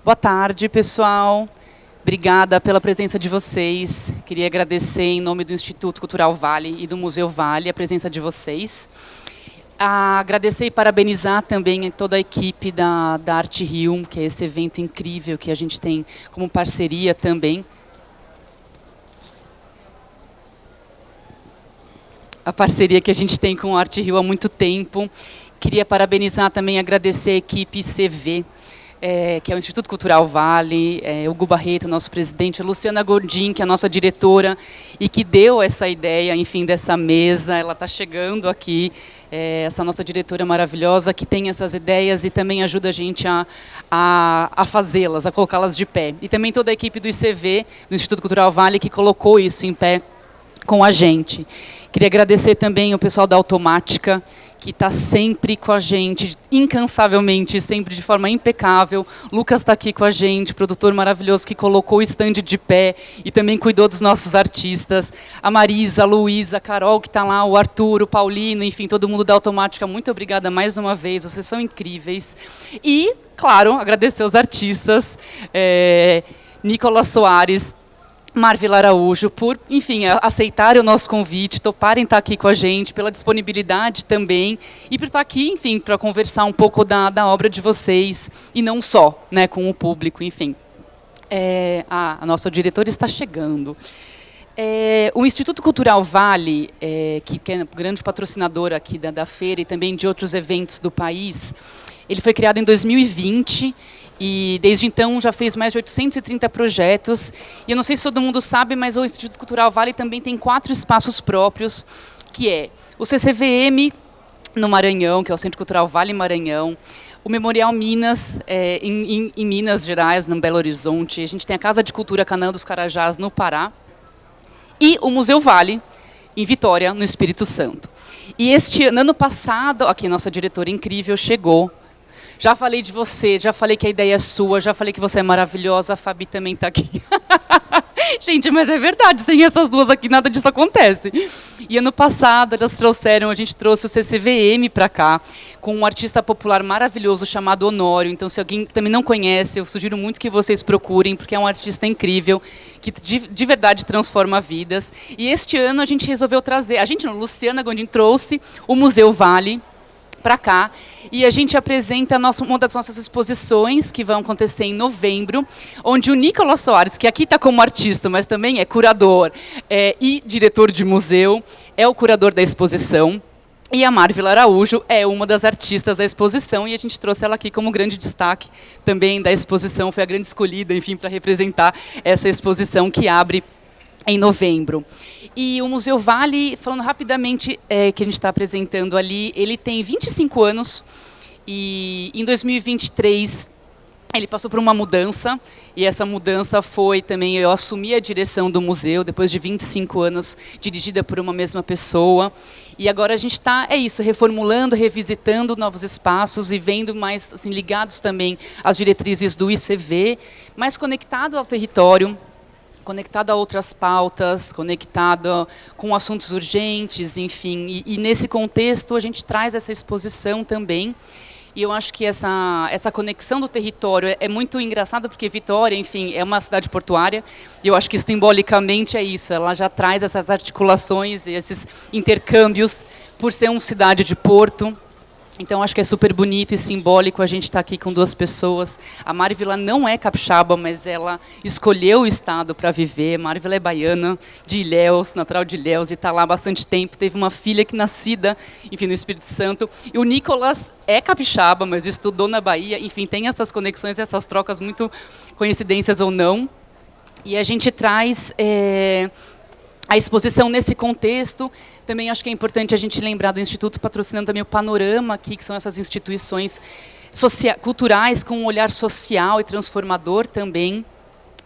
Boa tarde, pessoal. Obrigada pela presença de vocês. Queria agradecer, em nome do Instituto Cultural Vale e do Museu Vale, a presença de vocês. Agradecer e parabenizar também toda a equipe da Arte Rio, que é esse evento incrível que a gente tem como parceria também. A parceria que a gente tem com a Arte Rio há muito tempo. Queria parabenizar também, agradecer a equipe CV, que é o Instituto Cultural Vale, o Hugo Barreto, nosso presidente, a Luciana Gondim, que é a nossa diretora, e que deu essa ideia, enfim, dessa mesa. Ela está chegando aqui, essa nossa diretora maravilhosa, que tem essas ideias e também ajuda a gente a fazê-las, a colocá-las de pé. E também toda a equipe do ICV, do Instituto Cultural Vale, que colocou isso em pé com a gente. Queria agradecer também o pessoal da Automática, que está sempre com a gente, incansavelmente, sempre de forma impecável. Lucas está aqui com a gente, produtor maravilhoso que colocou o stand de pé e também cuidou dos nossos artistas. A Marisa, a Luísa, a Carol que está lá, o Arthur, o Paulino, enfim, todo mundo da Automática. Muito obrigada mais uma vez, vocês são incríveis. E, claro, agradecer aos artistas, Nicolas Soares, Marvila Araújo, por, enfim, aceitarem o nosso convite, toparem estar aqui com a gente, pela disponibilidade também, e por estar aqui, enfim, para conversar um pouco da obra de vocês, e não só, né, com o público, enfim. A nossa diretora está chegando. O Instituto Cultural Vale, que é um grande patrocinador aqui da feira e também de outros eventos do país, ele foi criado em 2020, e desde então já fez mais de 830 projetos. E eu não sei se todo mundo sabe, mas o Instituto Cultural Vale também tem 4 espaços próprios, que é o CCVM no Maranhão, que é o Centro Cultural Vale Maranhão, o Memorial Minas, em Minas Gerais, no Belo Horizonte. A gente tem a Casa de Cultura Canaã dos Carajás, no Pará, e o Museu Vale, em Vitória, no Espírito Santo. E ano passado, aqui nossa diretora incrível chegou. Já falei de você, já falei que a ideia é sua, já falei que você é maravilhosa, a Fabi também está aqui. Gente, mas é verdade, sem essas duas aqui nada disso acontece. E ano passado a gente trouxe o CCVM para cá, com um artista popular maravilhoso chamado Honório. Então, se alguém também não conhece, eu sugiro muito que vocês procurem, porque é um artista incrível, que de verdade transforma vidas. E este ano a gente resolveu trazer, Luciana Gondim trouxe o Museu Vale para cá, e a gente apresenta uma das nossas exposições, que vão acontecer em novembro, onde o Nicolas Soares, que aqui está como artista, mas também é curador e diretor de museu, é o curador da exposição, e a Marvila Araújo é uma das artistas da exposição, e a gente trouxe ela aqui como grande destaque também da exposição, foi a grande escolhida, enfim, para representar essa exposição que abre em novembro. E o Museu Vale, falando rapidamente, que a gente está apresentando ali, ele tem 25 anos e em 2023 ele passou por uma mudança, e essa mudança foi também, eu assumi a direção do museu, depois de 25 anos, dirigida por uma mesma pessoa, e agora a gente está, reformulando, revisitando novos espaços e vendo mais, assim, ligados também às diretrizes do ICV, mais conectado ao território, conectado a outras pautas, conectado com assuntos urgentes, enfim. E nesse contexto, a gente traz essa exposição também. E eu acho que essa conexão do território é muito engraçada, porque Vitória, enfim, é uma cidade portuária, e eu acho que simbolicamente é isso, ela já traz essas articulações e esses intercâmbios por ser uma cidade de porto. Então, acho que é super bonito e simbólico a gente estar aqui com 2 pessoas. A Marvila não é capixaba, mas ela escolheu o estado para viver. A Marvila é baiana, de Ilhéus, natural de Ilhéus, e está lá há bastante tempo. Teve uma filha que nascida, enfim, no Espírito Santo. E o Nicolas é capixaba, mas estudou na Bahia. Enfim, tem essas conexões, essas trocas, muito coincidências ou não. E a gente traz a exposição nesse contexto. Também acho que é importante a gente lembrar do Instituto patrocinando também o Panorama aqui, que são essas instituições culturais com um olhar social e transformador também.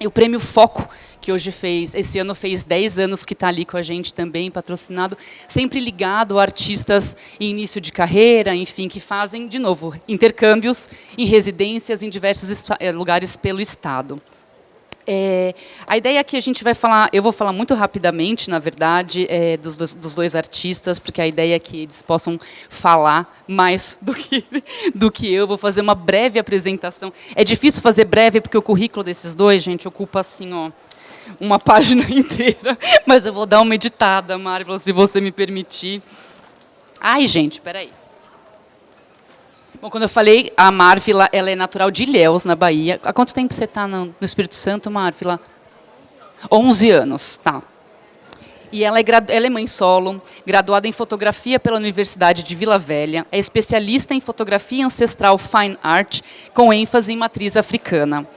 E o Prêmio Foco, que esse ano fez 10 anos que está ali com a gente também, patrocinado, sempre ligado a artistas em início de carreira, enfim, que fazem, de novo, intercâmbios em residências em diversos lugares pelo Estado. A ideia aqui a gente vai falar, eu vou falar muito rapidamente, na verdade, dos dois artistas, porque a ideia é que eles possam falar mais do que eu. Vou fazer uma breve apresentação. É difícil fazer breve, porque o currículo desses dois, gente, ocupa assim, ó, uma página inteira, mas eu vou dar uma editada, Marvel, se você me permitir. Ai, gente, peraí. Bom, quando eu falei, a Marvila, ela é natural de Ilhéus, na Bahia. Há quanto tempo você está no Espírito Santo, Marvila? 11 anos, tá. E ela é mãe solo, graduada em fotografia pela Universidade de Vila Velha, é especialista em fotografia ancestral fine art, com ênfase em matriz africana.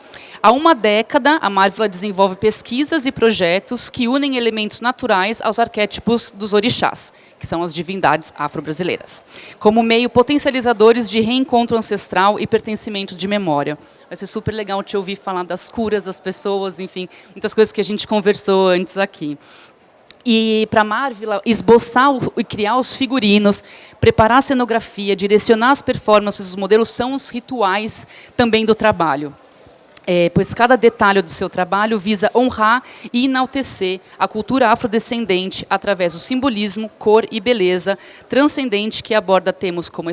Há uma década, a Marvila desenvolve pesquisas e projetos que unem elementos naturais aos arquétipos dos orixás, que são as divindades afro-brasileiras, como meio potencializadores de reencontro ancestral e pertencimento de memória. Vai ser super legal te ouvir falar das curas das pessoas, enfim, muitas coisas que a gente conversou antes aqui. E para a Marvila, esboçar e criar os figurinos, preparar a cenografia, direcionar as performances, os modelos são os rituais também do trabalho. Pois cada detalhe do seu trabalho visa honrar e enaltecer a cultura afrodescendente através do simbolismo, cor e beleza transcendente que aborda temas como a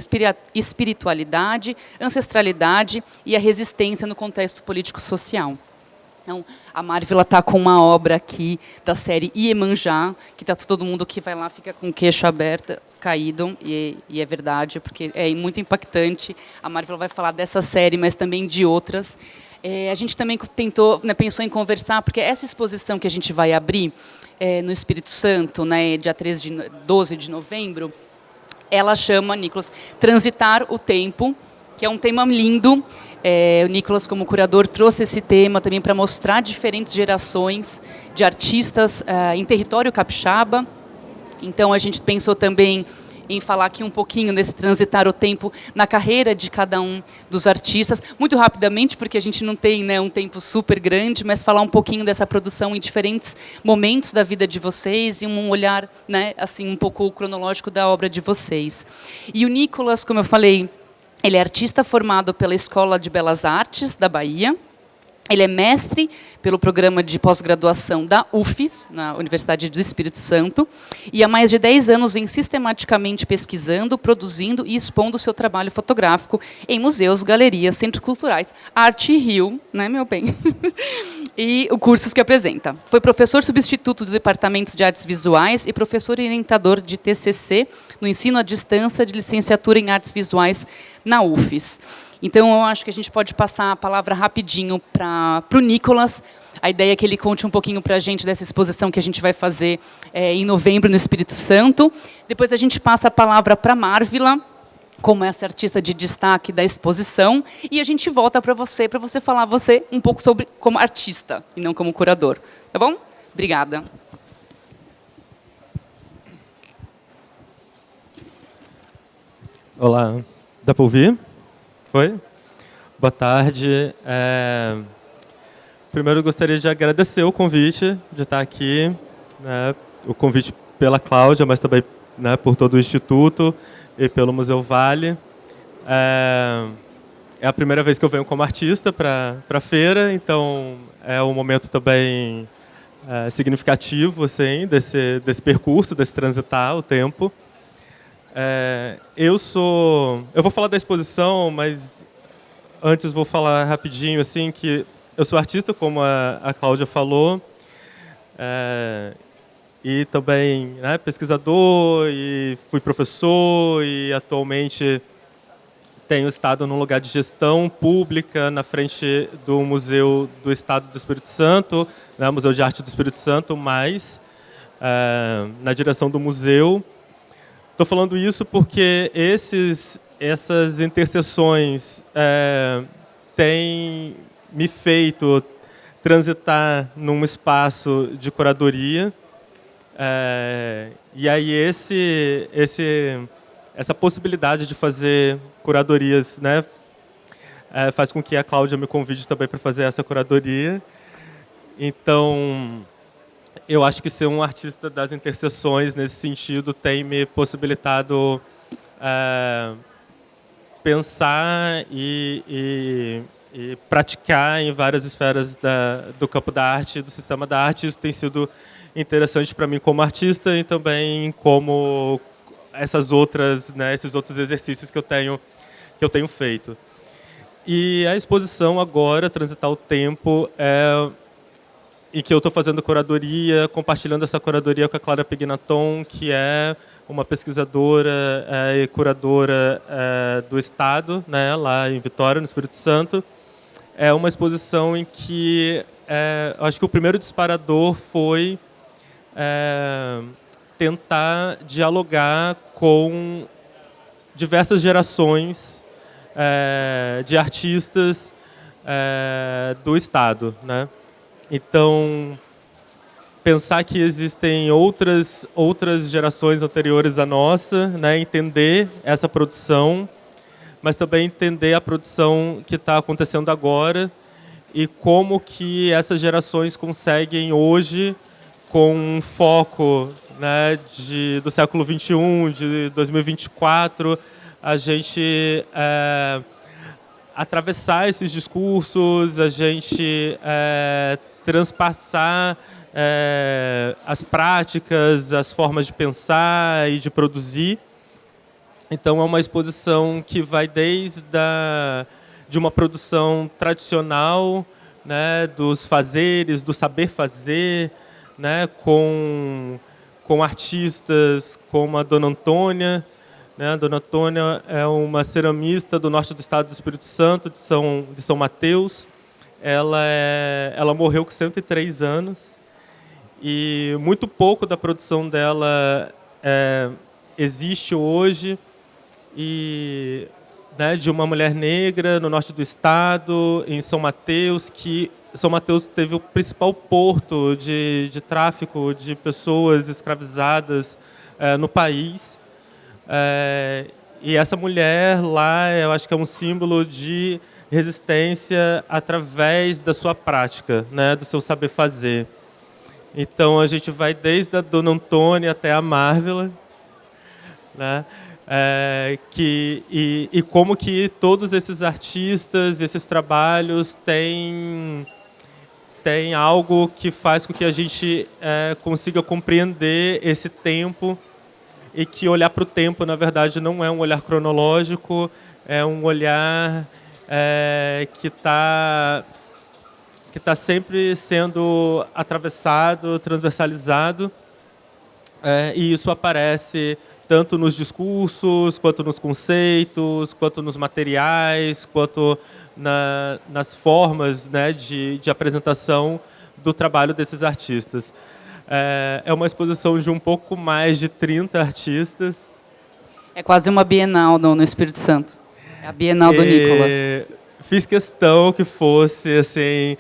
espiritualidade, ancestralidade e a resistência no contexto político-social. Então, a Marvila está com uma obra aqui da série Iemanjá, que tá todo mundo que vai lá fica com o queixo aberto, caído, e é verdade, porque é muito impactante. A Marvila vai falar dessa série, mas também de outras. A gente também pensou em conversar, porque essa exposição que a gente vai abrir no Espírito Santo, né, dia 12 de novembro, ela chama, Nicolas, Transitar o Tempo, que é um tema lindo. O Nicolas, como curador, trouxe esse tema também para mostrar diferentes gerações de artistas em território capixaba. Então, a gente pensou também em falar aqui um pouquinho desse transitar o tempo na carreira de cada um dos artistas, muito rapidamente, porque a gente não tem, né, um tempo super grande, mas falar um pouquinho dessa produção em diferentes momentos da vida de vocês e um olhar, né, assim, um pouco cronológico da obra de vocês. E o Nicolas, como eu falei, ele é artista formado pela Escola de Belas Artes da Bahia. Ele é mestre pelo programa de pós-graduação da UFES, na Universidade do Espírito Santo, e há mais de 10 anos vem sistematicamente pesquisando, produzindo e expondo seu trabalho fotográfico em museus, galerias, centros culturais, Arte Rio, né, meu bem? E os cursos que apresenta. Foi professor substituto do Departamento de Artes Visuais e professor orientador de TCC no ensino à distância de licenciatura em Artes Visuais na UFES. Então, eu acho que a gente pode passar a palavra rapidinho para o Nicolas. A ideia é que ele conte um pouquinho para a gente dessa exposição que a gente vai fazer em novembro no Espírito Santo. Depois a gente passa a palavra para a Marvila, como essa artista de destaque da exposição. E a gente volta para você falar um pouco sobre como artista e não como curador. Tá bom? Obrigada. Olá, dá para ouvir? Oi? Boa tarde. Primeiro, eu gostaria de agradecer o convite de estar aqui, né, o convite pela Cláudia, mas também, né, por todo o Instituto e pelo Museu Vale. É a primeira vez que eu venho como artista para a feira, então é um momento também significativo assim, desse percurso, desse transitar o tempo. Eu vou falar da exposição, mas antes vou falar rapidinho assim que eu sou artista, como a Cláudia falou, e também, né, pesquisador, e fui professor, e atualmente tenho estado num lugar de gestão pública na frente do Museu do Estado do Espírito Santo, né, Museu de Arte do Espírito Santo, mas na direção do museu. Estou falando isso porque essas interseções têm me feito transitar num espaço de curadoria. E aí essa possibilidade de fazer curadorias, né, faz com que a Cláudia me convide também para fazer essa curadoria. Então, eu acho que ser um artista das interseções, nesse sentido, tem me possibilitado pensar e e praticar em várias esferas do campo da arte, do sistema da arte. Isso tem sido interessante para mim como artista e também como esses outros exercícios que eu tenho feito. E a exposição agora, Transitar o Tempo, em que eu estou fazendo curadoria, compartilhando essa curadoria com a Clara Pignaton, que é uma pesquisadora e curadora do Estado, né, lá em Vitória, no Espírito Santo. É uma exposição em que acho que o primeiro disparador foi tentar dialogar com diversas gerações de artistas do Estado, né? Então, pensar que existem outras gerações anteriores à nossa, né? Entender essa produção, mas também entender a produção que está acontecendo agora e como que essas gerações conseguem hoje, com um foco, né, do século XXI, de 2024, a gente atravessar esses discursos, a gente transpassar as práticas, as formas de pensar e de produzir. Então, é uma exposição que vai desde de uma produção tradicional, né, dos fazeres, do saber fazer, né, com artistas como a Dona Antônia. Né? A Dona Antônia é uma ceramista do norte do estado do Espírito Santo, de São Mateus. Ela morreu com 103 anos e muito pouco da produção dela existe hoje. E, né, de uma mulher negra no norte do estado, em São Mateus, que São Mateus teve o principal porto de tráfico de pessoas escravizadas no país. E essa mulher lá, eu acho que é um símbolo de resistência através da sua prática, né, do seu saber fazer. Então, a gente vai desde a Dona Antônia até a Marvela, né? E como que todos esses artistas, esses trabalhos têm algo que faz com que a gente consiga compreender esse tempo, e que olhar para o tempo, na verdade, não é um olhar cronológico, é um olhar que está sempre sendo atravessado, transversalizado, e isso aparece tanto nos discursos, quanto nos conceitos, quanto nos materiais, quanto nas formas, né, de apresentação do trabalho desses artistas. É uma exposição de um pouco mais de 30 artistas. É quase uma Bienal no Espírito Santo. É a Bienal do Nicolas. Fiz questão que fosse assim,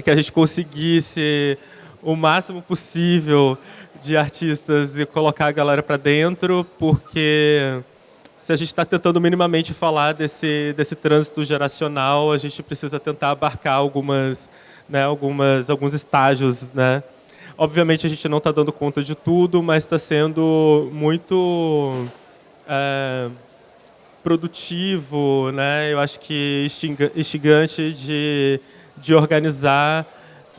que a gente conseguisse o máximo possível de artistas e colocar a galera para dentro, porque se a gente está tentando minimamente falar desse trânsito geracional, a gente precisa tentar abarcar alguns estágios, né? Obviamente a gente não está dando conta de tudo, mas está sendo muito produtivo, né? Eu acho que instigante de organizar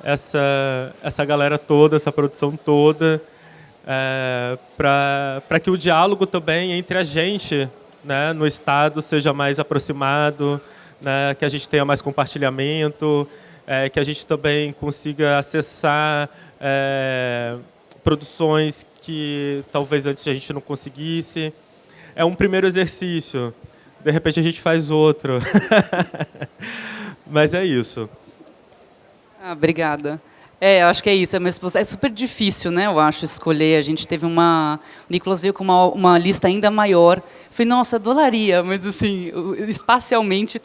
essa galera toda, essa produção toda, para que o diálogo também entre a gente, né, no Estado seja mais aproximado, né, que a gente tenha mais compartilhamento, que a gente também consiga acessar produções que talvez antes a gente não conseguisse. É um primeiro exercício, de repente a gente faz outro. Mas é isso. Obrigada. Eu acho que é isso. É super difícil, né? Eu acho, escolher. A gente teve o Nicolas veio com uma lista ainda maior. Falei, nossa, adoraria, mas assim, espacialmente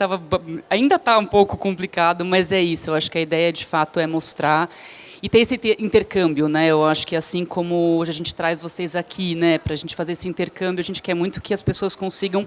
ainda está um pouco complicado, mas é isso. Eu acho que a ideia, de fato, é mostrar e ter esse intercâmbio, né? Eu acho que assim como hoje a gente traz vocês aqui, né, para a gente fazer esse intercâmbio, a gente quer muito que as pessoas consigam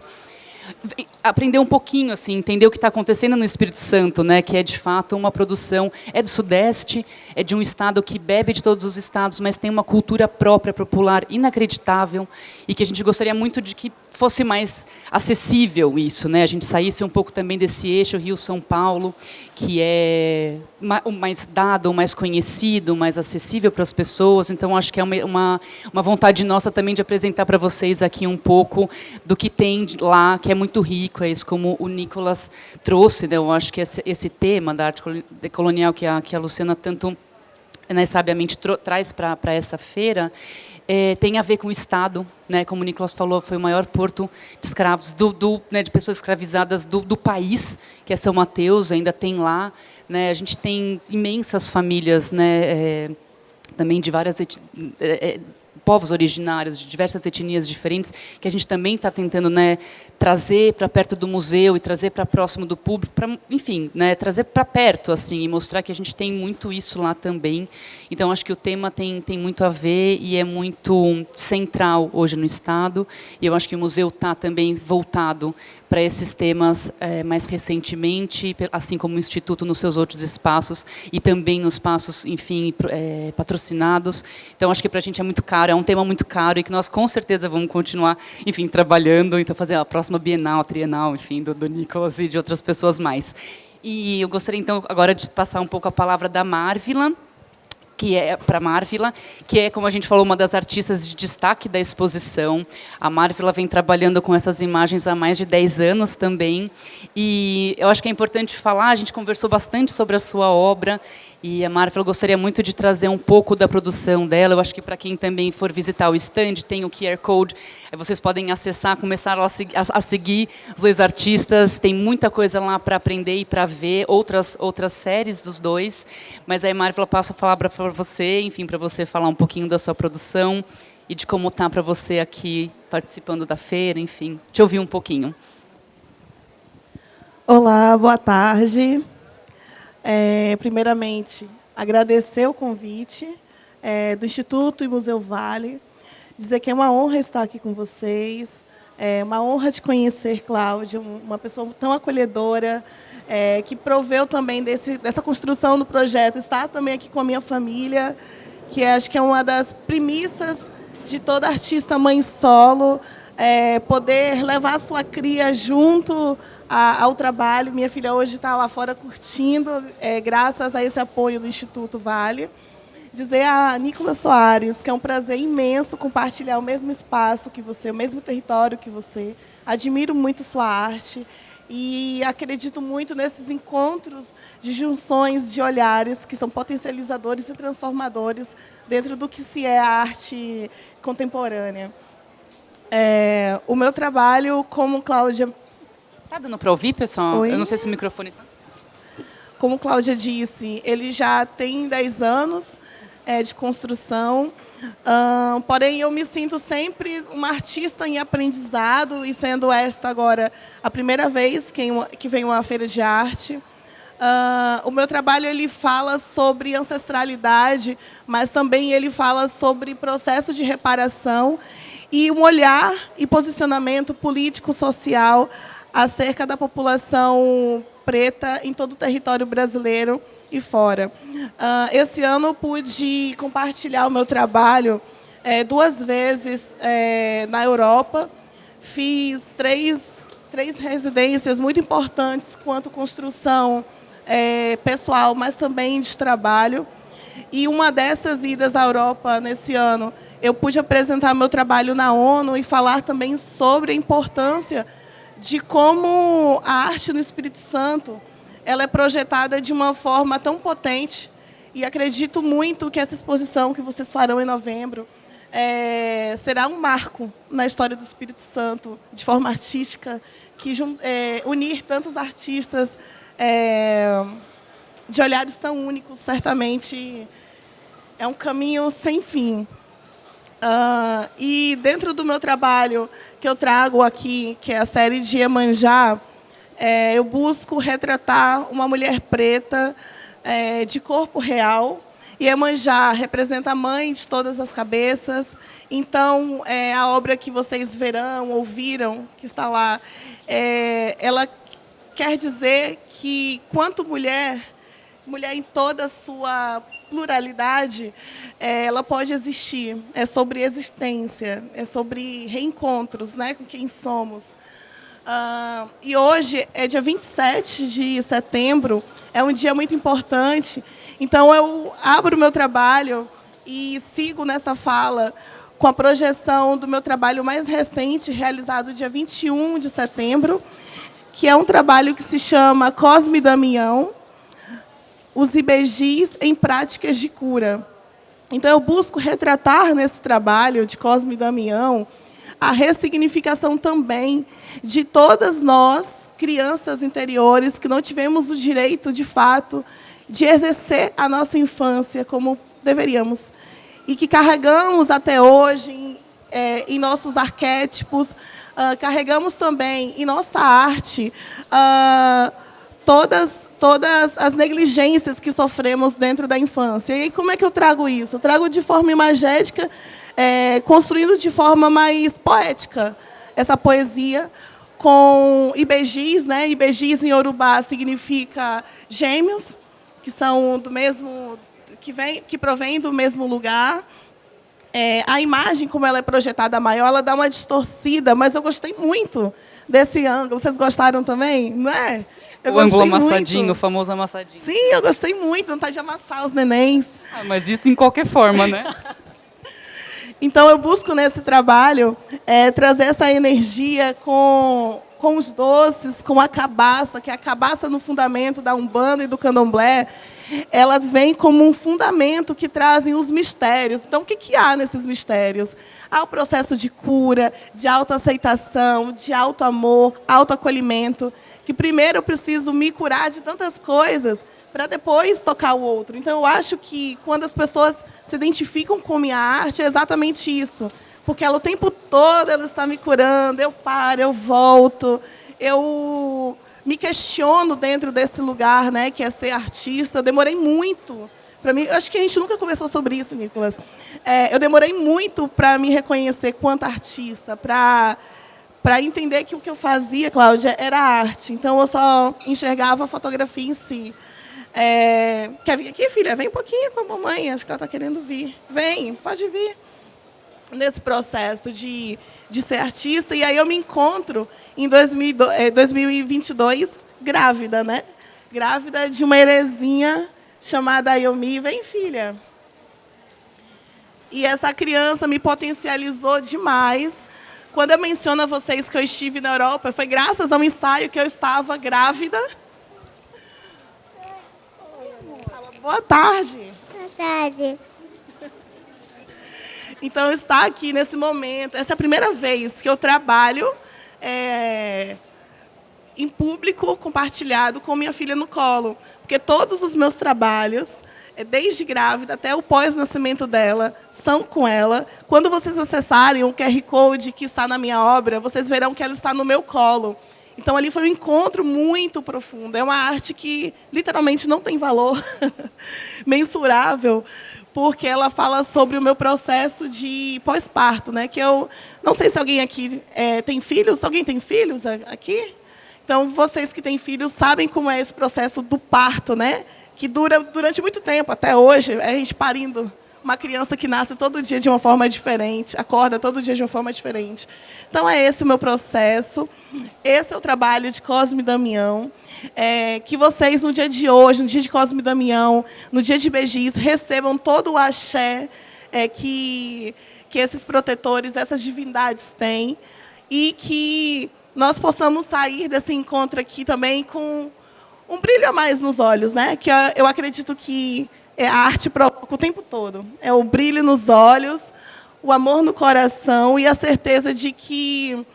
aprender um pouquinho, assim, entender o que está acontecendo no Espírito Santo, né, que é de fato uma produção, do Sudeste, é de um estado que bebe de todos os estados, mas tem uma cultura própria, popular, inacreditável, e que a gente gostaria muito de que fosse mais acessível isso, né? A gente saísse um pouco também desse eixo Rio-São Paulo, que é o mais dado, o mais conhecido, o mais acessível para as pessoas. Então, acho que é uma vontade nossa também de apresentar para vocês aqui um pouco do que tem lá, que é muito rico. É isso como o Nicolas trouxe, né? Eu acho que esse tema da arte decolonial que a Luciana tanto, né, sabiamente traz para essa feira, tem a ver com o Estado, né? Como o Nicolas falou, foi o maior porto de escravos, né, de pessoas escravizadas do país, que é São Mateus, ainda tem lá. Né? A gente tem imensas famílias, né, também de várias povos originários, de diversas etnias diferentes, que a gente também está tentando, né, trazer para perto do museu e trazer para próximo do público, enfim, né, trazer para perto assim, e mostrar que a gente tem muito isso lá também. Então, acho que o tema tem muito a ver e é muito central hoje no Estado. E eu acho que o museu está também voltado para esses temas mais recentemente, assim como o Instituto nos seus outros espaços e também nos espaços, enfim, patrocinados. Então, acho que para a gente é muito caro, é um tema muito caro e que nós, com certeza, vamos continuar, enfim, trabalhando. Então, fazer a próxima Bienal, Trienal, enfim, do Nicolas e de outras pessoas mais. E eu gostaria, então, agora de passar um pouco a palavra da Marvila, que é para Marvila, que é, como a gente falou, uma das artistas de destaque da exposição. A Marvila vem trabalhando com essas imagens há mais de 10 anos também. E eu acho que é importante falar, a gente conversou bastante sobre a sua obra, e a Marvila gostaria muito de trazer um pouco da produção dela. Eu acho que para quem também for visitar o stand, tem o QR Code, aí vocês podem acessar, começar a seguir os dois artistas, tem muita coisa lá para aprender e para ver, outras séries dos dois. Mas aí, Marvila, passo a palavra para você, enfim, para você falar um pouquinho da sua produção e de como está para você aqui participando da feira, enfim, te ouvir um pouquinho. Olá, boa tarde. Primeiramente, agradecer o convite do Instituto e Museu Vale, dizer que é uma honra estar aqui com vocês, é uma honra de conhecer Cláudia, uma pessoa tão acolhedora, que proveu também dessa construção do projeto, estar também aqui com a minha família, que acho que é uma das premissas de toda artista mãe solo, poder levar a sua cria junto ao trabalho. Minha filha hoje está lá fora curtindo, graças a esse apoio do Instituto Vale. Dizer a Nicolas Soares que é um prazer imenso compartilhar o mesmo espaço que você, o mesmo território que você. Admiro muito sua arte e acredito muito nesses encontros de junções de olhares que são potencializadores e transformadores dentro do que se é a arte contemporânea. O meu trabalho, como Cláudia... Está dando para ouvir, pessoal? Oi? Eu não sei se o microfone está... Como Cláudia disse, ele já tem 10 anos de construção, porém eu me sinto sempre uma artista em aprendizado, e sendo esta agora a primeira vez que venho à Feira de Arte. O meu trabalho ele fala sobre ancestralidade, mas também ele fala sobre processo de reparação e um olhar e posicionamento político-social acerca da população preta em todo o território brasileiro e fora. Esse ano eu pude compartilhar o meu trabalho 2 vezes na Europa. Fiz três residências muito importantes quanto construção pessoal, mas também de trabalho. E uma dessas idas à Europa nesse ano, eu pude apresentar meu trabalho na ONU e falar também sobre a importância de como a arte no Espírito Santo ela é projetada de uma forma tão potente, e acredito muito que essa exposição que vocês farão em novembro será um marco na história do Espírito Santo, de forma artística, que unir tantos artistas de olhares tão únicos, certamente é um caminho sem fim. E dentro do meu trabalho que eu trago aqui, que é a série de Iemanjá, eu busco retratar uma mulher preta de corpo real. Iemanjá representa a mãe de todas as cabeças. Então, a obra que vocês verão, ouviram, que está lá, ela quer dizer que, quanto mulher, mulher em toda a sua pluralidade, ela pode existir. É sobre existência, é sobre reencontros, né, com quem somos. E hoje é dia 27 de setembro, é um dia muito importante. Então, eu abro o meu trabalho e sigo nessa fala com a projeção do meu trabalho mais recente, realizado dia 21 de setembro, que é um trabalho que se chama Cosme Damião, os IBGs em práticas de cura. Então, eu busco retratar nesse trabalho de Cosme Damião a ressignificação também de todas nós, crianças interiores, que não tivemos o direito, de fato, de exercer a nossa infância como deveríamos. E que carregamos até hoje em nossos arquétipos, carregamos também em nossa arte todas as negligências que sofremos dentro da infância. E aí, como é que eu trago isso? Eu trago de forma imagética, construindo de forma mais poética essa poesia, com IBGs, né? IBGs em Yorubá significa gêmeos, que são do mesmo, que provém do mesmo lugar. A imagem, como ela é projetada maior, ela dá uma distorcida, mas eu gostei muito desse ângulo. Vocês gostaram também? Não é? O ângulo amassadinho, o famoso amassadinho. Sim, eu gostei muito, vontade de amassar os nenéns. Mas isso em qualquer forma, né? Então, eu busco nesse trabalho trazer essa energia com os doces, com a cabaça, que é a cabaça no fundamento da Umbanda e do Candomblé. Ela vem como um fundamento que trazem os mistérios. Então, o que há nesses mistérios? Há o processo de cura, de autoaceitação, de autoamor, autoacolhimento, que primeiro eu preciso me curar de tantas coisas para depois tocar o outro. Então, eu acho que quando as pessoas se identificam com minha arte, é exatamente isso. Porque ela, o tempo todo ela está me curando, eu paro, eu volto, eu me questiono dentro desse lugar, né, que é ser artista. Eu demorei muito para mim. Acho que a gente nunca conversou sobre isso, Nicolas. Eu demorei muito para me reconhecer quanto artista, para entender que o que eu fazia, Cláudia, era arte. Então, eu só enxergava a fotografia em si. Quer vir aqui, filha? Vem um pouquinho com a mamãe. Acho que ela está querendo vir. Vem, pode vir. Nesse processo de ser artista. E aí eu me encontro em 2022 grávida, né? Grávida de uma heresinha chamada Ayomi. Vem, filha. E essa criança me potencializou demais. Quando eu menciono a vocês que eu estive na Europa, foi graças ao ensaio que eu estava grávida. Boa tarde. Boa tarde. Então, estar aqui nesse momento, essa é a primeira vez que eu trabalho em público, compartilhado com minha filha no colo. Porque todos os meus trabalhos, desde grávida até o pós-nascimento dela, são com ela. Quando vocês acessarem o QR Code que está na minha obra, vocês verão que ela está no meu colo. Então, ali foi um encontro muito profundo. É uma arte que, literalmente, não tem valor mensurável, porque ela fala sobre o meu processo de pós-parto, né? Que eu não sei se alguém aqui tem filhos. Alguém tem filhos aqui? Então, vocês que têm filhos sabem como é esse processo do parto, né? Que dura durante muito tempo, até hoje, a gente parindo uma criança que nasce todo dia de uma forma diferente, acorda todo dia de uma forma diferente. Então, é esse o meu processo. Esse é o trabalho de Cosme Damião. Que vocês, no dia de hoje, no dia de Cosme Damião, no dia de IBGs, recebam todo o axé que esses protetores, essas divindades têm, e que nós possamos sair desse encontro aqui também com um brilho a mais nos olhos, né? Que eu acredito que a arte provoca o tempo todo. É o brilho nos olhos, o amor no coração e a certeza de que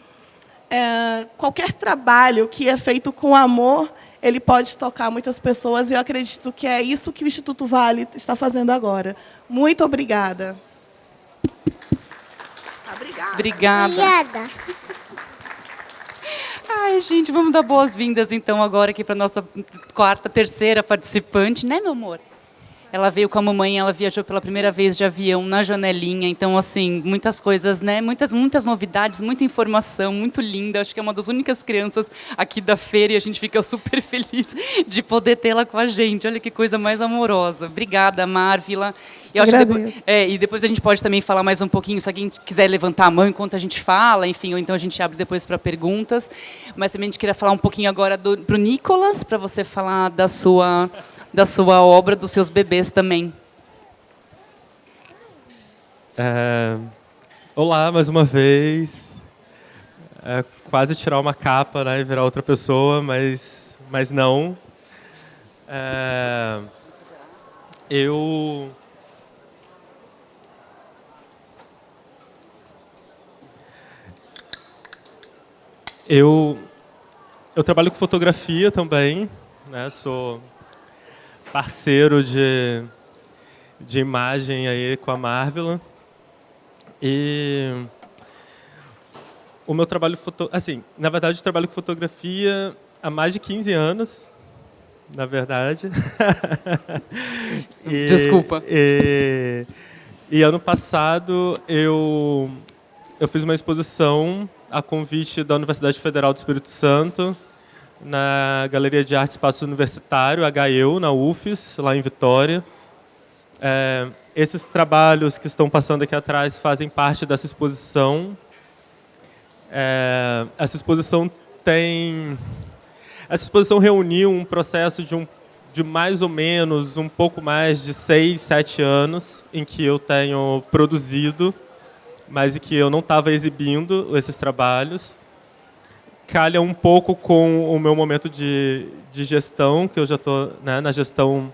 qualquer trabalho que é feito com amor, ele pode tocar muitas pessoas. E eu acredito que é isso que o Instituto Vale está fazendo agora. Muito obrigada. Obrigada. Obrigada. Ai, gente, vamos dar boas-vindas, então, agora aqui para a nossa terceira participante, né, meu amor? Ela veio com a mamãe, ela viajou pela primeira vez de avião na janelinha. Então, assim, muitas coisas, né? Muitas novidades, muita informação, muito linda. Acho que é uma das únicas crianças aqui da feira e a gente fica super feliz de poder tê-la com a gente. Olha que coisa mais amorosa. Obrigada, Marvila. Eu acho que depois, e depois a gente pode também falar mais um pouquinho, se alguém quiser levantar a mão enquanto a gente fala, enfim, ou então a gente abre depois para perguntas. Mas também a gente queria falar um pouquinho agora para o Nicolas, para você falar da sua obra, dos seus bebês também. Olá, mais uma vez. Quase tirar uma capa, né, e virar outra pessoa, mas não. Eu trabalho com fotografia também, né? Sou parceiro de imagem aí com a Marvila. E o meu trabalho na verdade, eu trabalho com fotografia há mais de 15 anos, na verdade. Desculpa. E ano passado eu fiz uma exposição a convite da Universidade Federal do Espírito Santo, na Galeria de Arte Espaço Universitário, HU, na UFES, lá em Vitória. Esses trabalhos que estão passando aqui atrás fazem parte dessa exposição. Essa exposição reuniu um processo de mais ou menos, um pouco mais de 6, 7 anos, em que eu tenho produzido, mas em que eu não estava exibindo esses trabalhos. Calha um pouco com o meu momento de gestão, que eu já estou, né, na gestão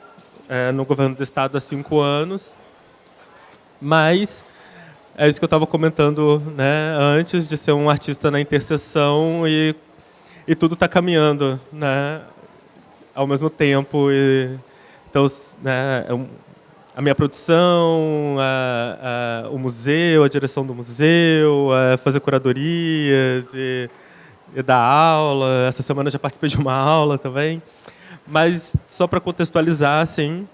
no governo do estado há 5 anos. Mas é isso que eu estava comentando, né, antes, de ser um artista na interseção e tudo está caminhando, né, ao mesmo tempo. Então, né, a minha produção, o museu, a direção do museu, fazer curadorias e dar aula. Essa semana eu já participei de uma aula também. Mas, só para contextualizar, assim,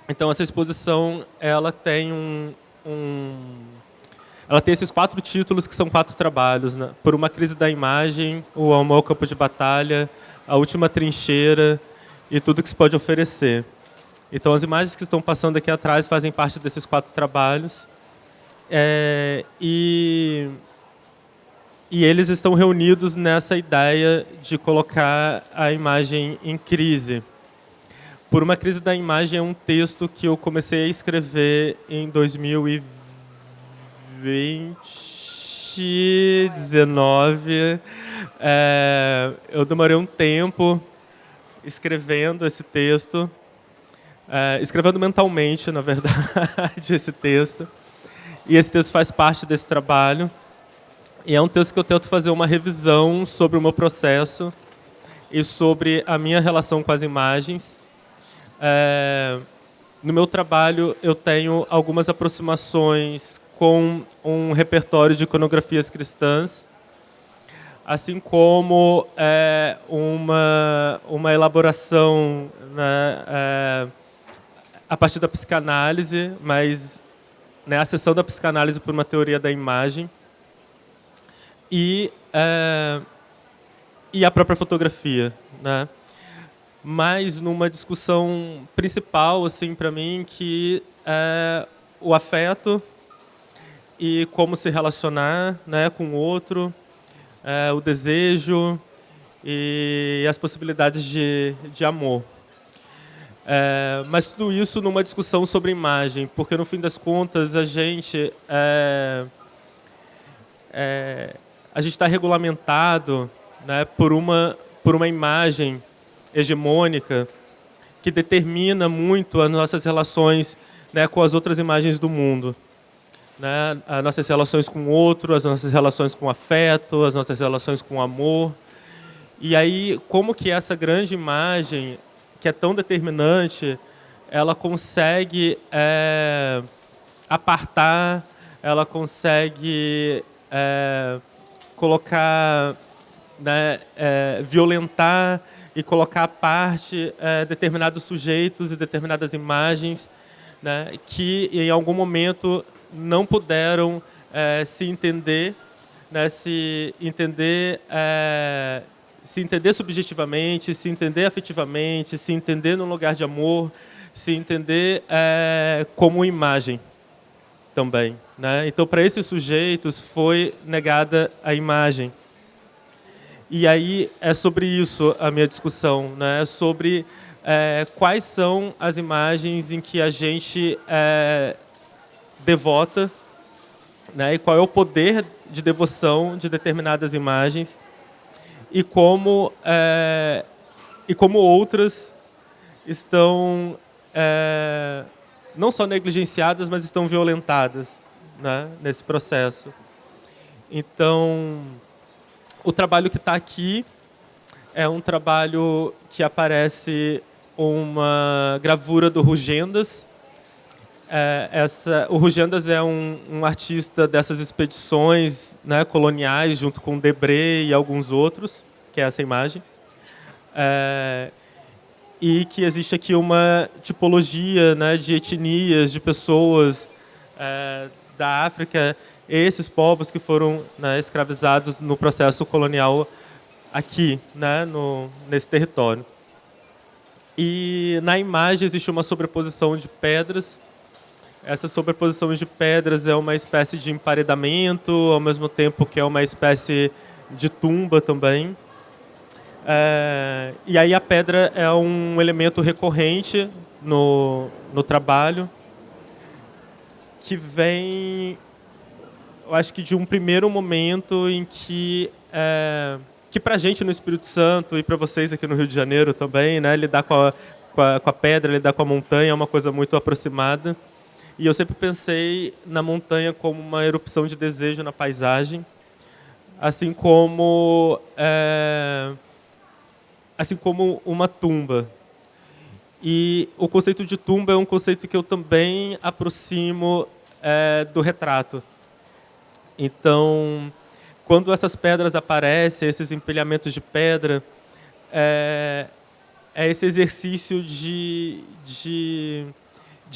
então essa exposição ela tem ela tem esses 4 títulos, que são 4 trabalhos, né? Por uma crise da imagem, o Amor ao Campo de Batalha, A Última Trincheira e Tudo que se pode oferecer. Então, as imagens que estão passando aqui atrás fazem parte desses 4 trabalhos. E eles estão reunidos nessa ideia de colocar a imagem em crise. Por uma crise da imagem é um texto que eu comecei a escrever em 2019. Eu demorei um tempo escrevendo esse texto. Escrevendo mentalmente, na verdade, esse texto. E esse texto faz parte desse trabalho. E é um texto que eu tento fazer uma revisão sobre o meu processo e sobre a minha relação com as imagens. No meu trabalho, eu tenho algumas aproximações com um repertório de iconografias cristãs, assim como uma elaboração, né, a partir da psicanálise, mas, né, a seção da psicanálise por uma teoria da imagem, e a própria fotografia, né? Mas numa discussão principal, assim, para mim, que é o afeto e como se relacionar, né, com o outro, o desejo e as possibilidades de amor. Mas tudo isso numa discussão sobre imagem, porque no fim das contas a gente está regulamentado, né, por uma imagem hegemônica que determina muito as nossas relações, né, com as outras imagens do mundo, né, as nossas relações com o outro, as nossas relações com o afeto, as nossas relações com o amor. E aí, como que essa grande imagem, que é tão determinante, ela consegue apartar, ela consegue colocar, né, violentar e colocar à parte determinados sujeitos e determinadas imagens, né, que em algum momento não puderam se entender, né, se entender subjetivamente, se entender afetivamente, se entender num lugar de amor, se entender como imagem também, né? Então, para esses sujeitos foi negada a imagem. E aí é sobre isso a minha discussão, né? Sobre quais são as imagens em que a gente devota, né? E qual é o poder de devoção de determinadas imagens e como outras estão não só negligenciadas, mas estão violentadas, né, nesse processo. Então, o trabalho que está aqui é um trabalho que aparece uma gravura do Rugendas. O Rugendas é um artista dessas expedições, né, coloniais, junto com Debré e alguns outros, que é essa imagem. E que existe aqui uma tipologia, né, de etnias, de pessoas da África, esses povos que foram, né, escravizados no processo colonial aqui, né, nesse território. E na imagem existe uma sobreposição de pedras. Essa sobreposição de pedras é uma espécie de emparedamento, ao mesmo tempo que é uma espécie de tumba também. E aí a pedra é um elemento recorrente no trabalho, que vem, eu acho que de um primeiro momento em que para a gente no Espírito Santo e para vocês aqui no Rio de Janeiro também, né, lidar com a pedra, lidar com a montanha é uma coisa muito aproximada. E eu sempre pensei na montanha como uma erupção de desejo na paisagem, assim como uma tumba. E o conceito de tumba é um conceito que eu também aproximo do retrato. Então, quando essas pedras aparecem, esses empilhamentos de pedra, é esse exercício de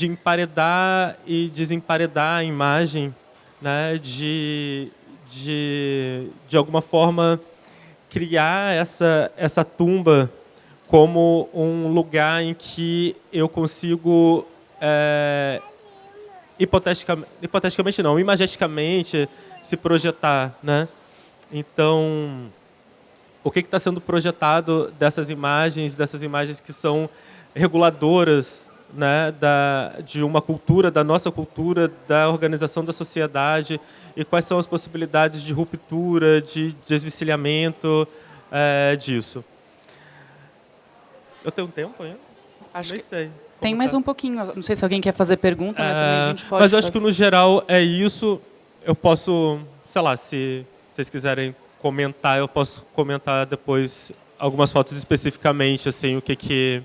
emparedar e desemparedar a imagem, né? de alguma forma, criar essa tumba como um lugar em que eu consigo, hipoteticamente não, imageticamente, se projetar, né? Então, o que está sendo projetado dessas imagens que são reguladoras, né, de uma cultura, da nossa cultura, da organização da sociedade, e quais são as possibilidades de ruptura, de desvencilhamento disso. Eu tenho tempo ainda? Acho Nem que sei. tem mais um pouquinho. Não sei se alguém quer fazer pergunta, mas também a gente pode Mas eu acho que, no geral, é isso. Eu posso, sei lá, se vocês quiserem comentar, eu posso comentar depois algumas fotos especificamente, assim, o que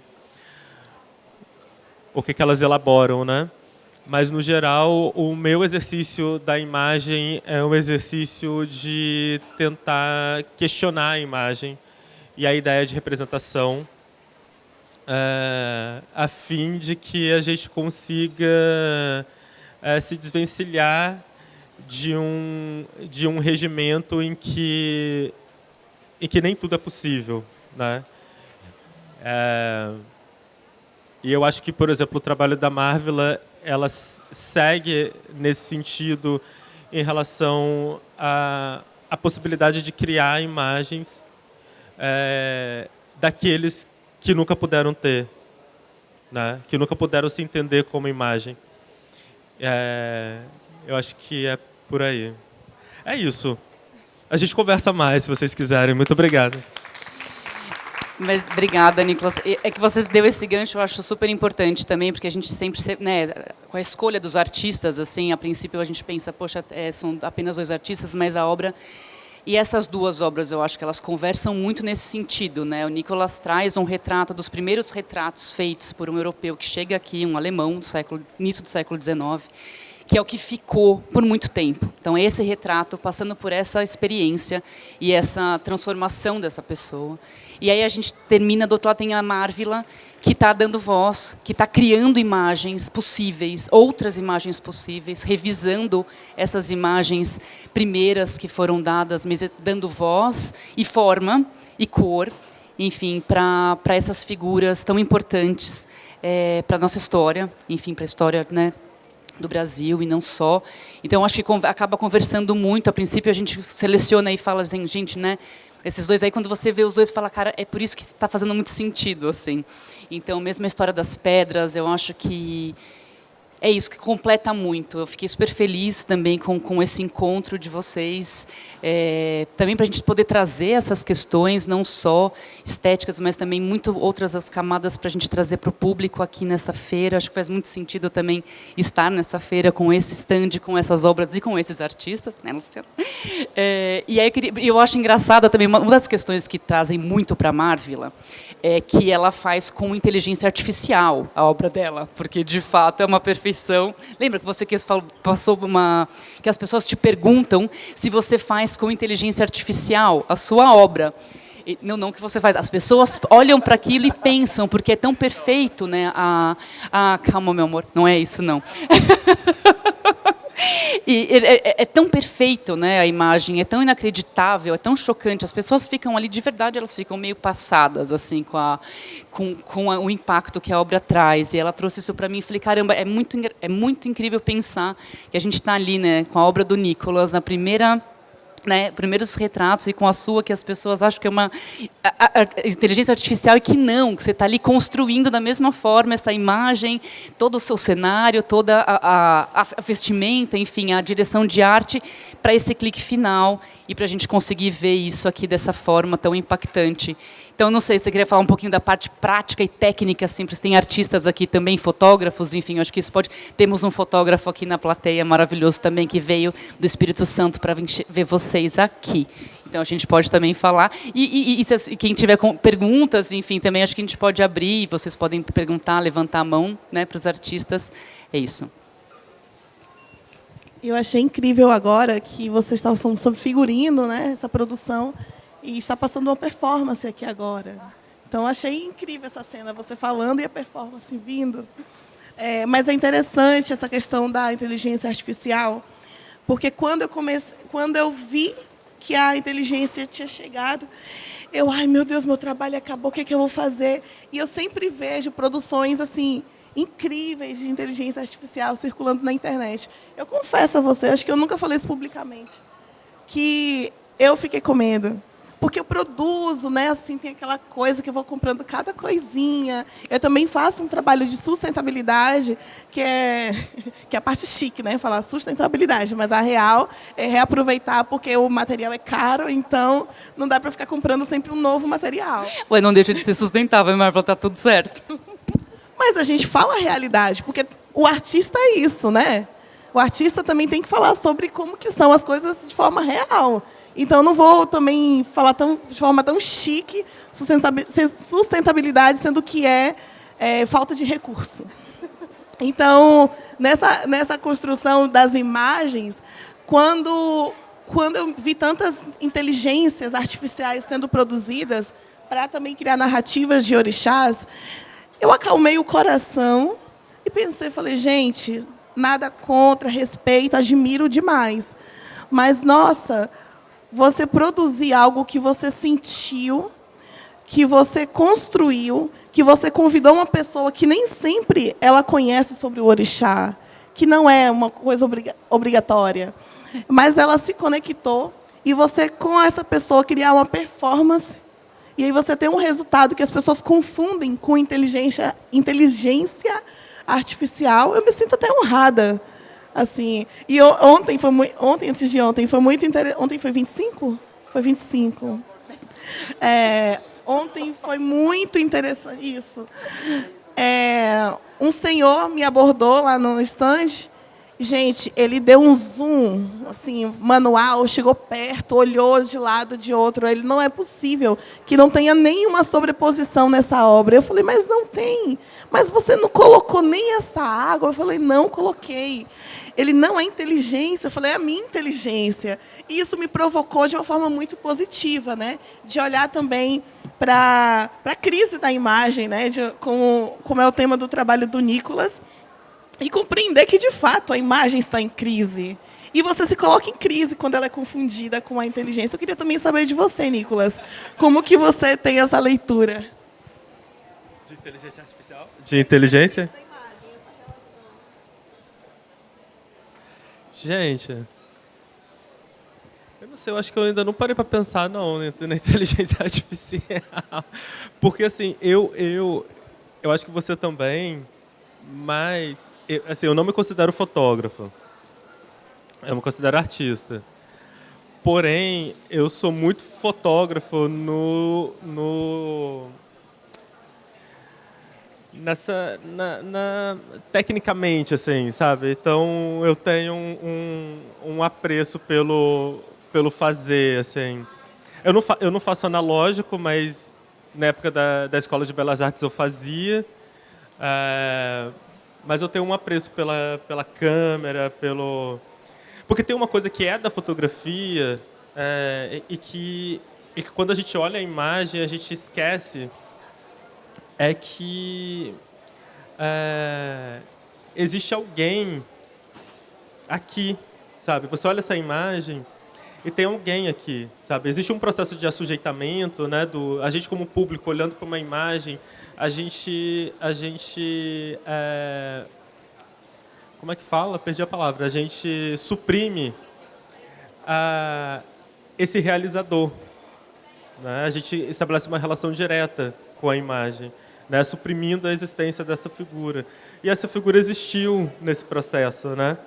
elas elaboram, né? Mas, no geral, o meu exercício da imagem é um exercício de tentar questionar a imagem e a ideia de representação, a fim de que a gente consiga se desvencilhar de um regimento em que nem tudo é possível, né? E eu acho que, por exemplo, o trabalho da Marvila, ela segue nesse sentido em relação à possibilidade de criar imagens daqueles que nunca puderam ter, né? Que nunca puderam se entender como imagem. Eu acho que é por aí. É isso. A gente conversa mais, se vocês quiserem. Muito obrigado. Mas obrigada, Nicolas. É que você deu esse gancho, eu acho super importante também, porque a gente sempre, né, com a escolha dos artistas, assim, a princípio a gente pensa, poxa, são apenas 2 artistas, mas a obra... E essas 2 obras, eu acho que elas conversam muito nesse sentido, né? O Nicolas traz um retrato dos primeiros retratos feitos por um europeu que chega aqui, um alemão, início do século XIX, que é o que ficou por muito tempo. Então, esse retrato, passando por essa experiência e essa transformação dessa pessoa. E aí a gente termina, do outro lado tem a Marvila, que está dando voz, que está criando imagens possíveis, outras imagens possíveis, revisando essas imagens primeiras que foram dadas, dando voz e forma e cor, enfim, para essas figuras tão importantes para a nossa história, enfim, para a história, né, do Brasil e não só. Então, acho que acaba conversando muito. A princípio, a gente seleciona e fala assim, gente, né, esses dois aí, quando você vê os dois, fala, cara, é por isso que está fazendo muito sentido, assim. Então, mesmo a história das pedras, eu acho que é isso que completa muito. Eu fiquei super feliz também com esse encontro de vocês, também para a gente poder trazer essas questões, não só estéticas, mas também muito outras as camadas para a gente trazer para o público aqui nessa feira. Acho que faz muito sentido também estar nessa feira com esse stand, com essas obras e com esses artistas, né, Luciano? E aí eu acho engraçada também, uma das questões que trazem muito para a Marvila é que ela faz com inteligência artificial a obra dela, porque, de fato, é uma perfeição. Lembra que você passou que as pessoas te perguntam se você faz com inteligência artificial a sua obra. Não que você faz. As pessoas olham para aquilo e pensam, porque é tão perfeito, né? Calma, meu amor, não é isso, não. E é tão perfeito, né, a imagem, é tão inacreditável, é tão chocante. As pessoas ficam ali, de verdade, elas ficam meio passadas assim, com o impacto que a obra traz. E ela trouxe isso para mim e falei, caramba, é muito incrível pensar que a gente está ali, né, com a obra do Nicolas, na primeira... né, primeiros retratos, e com a sua, que as pessoas acham que é uma inteligência artificial, e que não, que você está ali construindo da mesma forma essa imagem, todo o seu cenário, toda a vestimenta, enfim, a direção de arte, para esse clique final, e para a gente conseguir ver isso aqui dessa forma tão impactante. Então, não sei se você queria falar um pouquinho da parte prática e técnica, assim, porque tem artistas aqui também, fotógrafos, enfim, acho que isso pode... Temos um fotógrafo aqui na plateia maravilhoso também, que veio do Espírito Santo para ver vocês aqui. Então, a gente pode também falar. E quem tiver perguntas, enfim, também acho que a gente pode abrir, vocês podem perguntar, levantar a mão, né, para os artistas. É isso. Eu achei incrível agora que vocês estavam falando sobre figurino, né, essa produção, e está passando uma performance aqui agora. Então, achei incrível essa cena, você falando e a performance vindo. Mas é interessante essa questão da inteligência artificial, porque quando eu vi que a inteligência tinha chegado, ai, meu Deus, meu trabalho acabou, o que é que eu vou fazer? E eu sempre vejo produções assim incríveis de inteligência artificial circulando na internet. Eu confesso a você, acho que eu nunca falei isso publicamente, que eu fiquei com medo. Porque eu produzo, né? Assim, tem aquela coisa que eu vou comprando cada coisinha. Eu também faço um trabalho de sustentabilidade, que é a parte chique, né? Falar sustentabilidade, mas a real é reaproveitar, porque o material é caro, então não dá para ficar comprando sempre um novo material. Ué, não deixa de ser sustentável, mas tá tudo certo. Mas a gente fala a realidade, porque o artista é isso, né? O artista também tem que falar sobre como que são as coisas de forma real. Então, não vou também falar de forma tão chique sustentabilidade, sendo que é falta de recurso. Então, nessa construção das imagens, quando eu vi tantas inteligências artificiais sendo produzidas para também criar narrativas de orixás, eu acalmei o coração e pensei, falei, gente, nada contra, respeito, admiro demais. Mas, nossa... Você produzir algo que você sentiu, que você construiu, que você convidou uma pessoa que nem sempre ela conhece sobre o orixá, que não é uma coisa obrigatória, mas ela se conectou, e você, com essa pessoa, criar uma performance, e aí você tem um resultado que as pessoas confundem com inteligência artificial. Eu me sinto até honrada. Assim, e ontem, antes de ontem, foi muito interessante. Ontem foi 25? Foi 25. Ontem foi muito interessante isso. Um senhor me abordou lá no stand Gente, ele deu um zoom, assim, manual, chegou perto, olhou de lado, de outro. Ele, não é possível que não tenha nenhuma sobreposição nessa obra. Eu falei, mas não tem. Mas você não colocou nem essa água? Eu falei, não coloquei. Ele, não é inteligência. Eu falei, é a minha inteligência. E isso me provocou de uma forma muito positiva, né? De olhar também para a crise da imagem, né? Como é o tema do trabalho do Nicolas. E compreender que, de fato, a imagem está em crise. E você se coloca em crise quando ela é confundida com a inteligência. Eu queria também saber de você, Nicolas. Como que você tem essa leitura? De inteligência artificial? De inteligência? Gente, eu não sei, eu acho que eu ainda não parei para pensar, não, na inteligência artificial. Porque, assim, eu acho que você também... Mas, assim, eu não me considero fotógrafo. Eu me considero artista. Porém, eu sou muito fotógrafo tecnicamente, assim, sabe? Então, eu tenho um apreço pelo fazer, assim. Eu não faço analógico, mas na época da Escola de Belas Artes eu fazia. Mas eu tenho um apreço pela câmera, porque tem uma coisa que é da fotografia e que quando a gente olha a imagem a gente esquece, é que existe alguém aqui, sabe? Você olha essa imagem e tem alguém aqui, sabe? Existe um processo de assujeitamento, né? A gente como público olhando para uma imagem, a gente como é que fala? Perdi a palavra. A gente suprime esse realizador, né? A gente estabelece uma relação direta com a imagem, né? Suprimindo a existência dessa figura. E essa figura existiu nesse processo, né?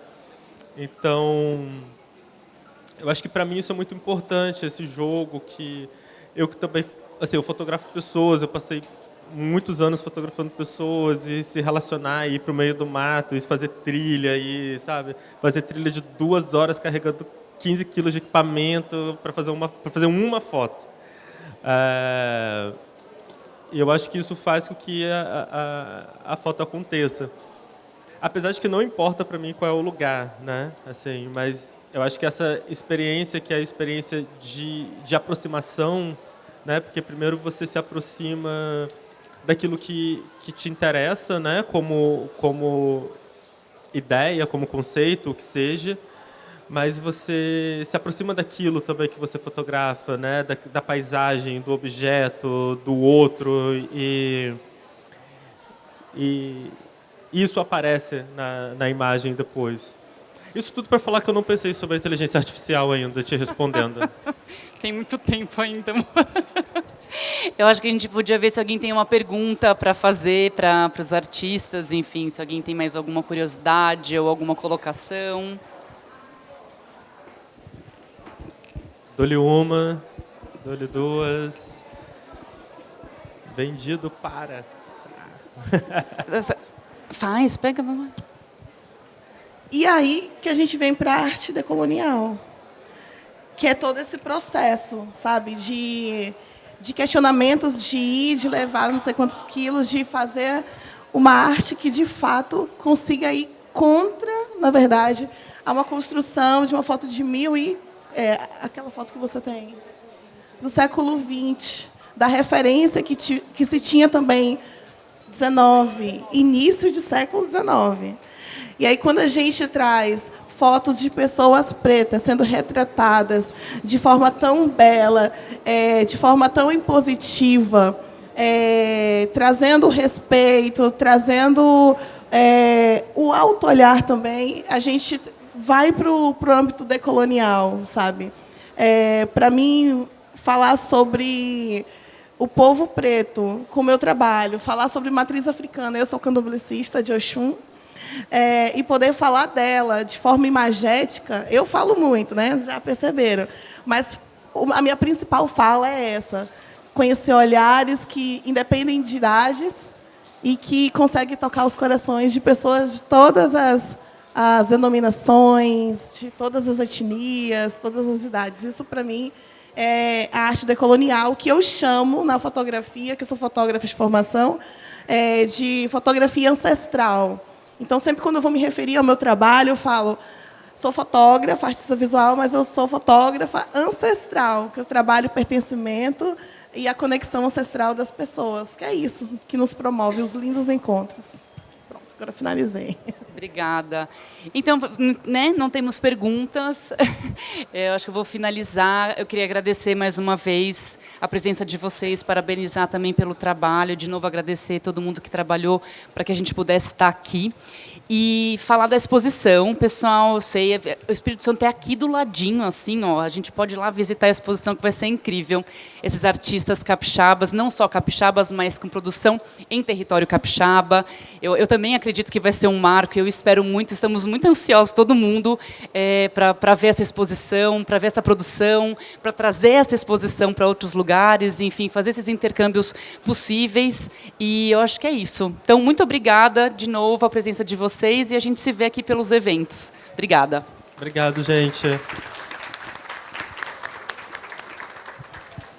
Então, eu acho que para mim isso é muito importante, esse jogo que também, assim, eu fotografo pessoas, eu passei muitos anos fotografando pessoas e se relacionar, ir para o meio do mato e fazer trilha, e, sabe, fazer trilha de 2 horas carregando 15 quilos de equipamento para fazer uma foto. E eu acho que isso faz com que a foto aconteça. Apesar de que não importa para mim qual é o lugar, né? Assim, mas eu acho que essa experiência, que é a experiência de aproximação, né? Porque primeiro você se aproxima daquilo que te interessa, né? Como ideia, como conceito, o que seja, mas você se aproxima daquilo também que você fotografa, né? Da paisagem, do objeto, do outro, e isso aparece na imagem depois. Isso tudo para falar que eu não pensei sobre a inteligência artificial ainda, te respondendo. Tem muito tempo ainda. Eu acho que a gente podia ver se alguém tem uma pergunta para fazer para os artistas, enfim, se alguém tem mais alguma curiosidade ou alguma colocação. Dou-lhe uma, dou-lhe 2. Vendido para... Faz, pega, vamos. E aí que a gente vem para a arte decolonial, que é todo esse processo, sabe, de questionamentos, de levar não sei quantos quilos, de fazer uma arte que, de fato, consiga ir contra, na verdade, a uma construção de uma foto de aquela foto que você tem, do século XX, da referência que se tinha também, início do século XIX. E aí, quando a gente traz fotos de pessoas pretas sendo retratadas de forma tão bela, de forma tão impositiva, trazendo respeito, trazendo o auto-olhar também, a gente vai para o âmbito decolonial, sabe? Para mim, falar sobre o povo preto com o meu trabalho, falar sobre matriz africana, eu sou candomblessista de Oxum, e poder falar dela de forma imagética, eu falo muito, né? Já perceberam. Mas a minha principal fala é essa: conhecer olhares que independem de idades e que conseguem tocar os corações de pessoas de todas as as denominações, de todas as etnias, todas as idades. Isso, para mim, é a arte decolonial, que eu chamo, na fotografia, que eu sou fotógrafa de formação, de fotografia ancestral. Então, sempre quando eu vou me referir ao meu trabalho, eu falo, sou fotógrafa, artista visual, mas eu sou fotógrafa ancestral, que eu trabalho o pertencimento e a conexão ancestral das pessoas, que é isso que nos promove os lindos encontros. Pronto, agora finalizei. Obrigada. Então, né, não temos perguntas. Eu acho que eu vou finalizar. Eu queria agradecer mais uma vez a presença de vocês, parabenizar também pelo trabalho, de novo agradecer todo mundo que trabalhou para que a gente pudesse estar aqui. E falar da exposição, pessoal, eu sei, o Espírito Santo é aqui do ladinho, assim, ó, a gente pode ir lá visitar a exposição, que vai ser incrível. Esses artistas capixabas, não só capixabas, mas com produção em território capixaba. Eu também acredito que vai ser um marco, eu espero muito, estamos muito ansiosos, todo mundo, para ver essa exposição, para ver essa produção, para trazer essa exposição para outros lugares, enfim, fazer esses intercâmbios possíveis, e eu acho que é isso. Então, muito obrigada, de novo, a presença de vocês, e a gente se vê aqui pelos eventos. Obrigada. Obrigado, gente.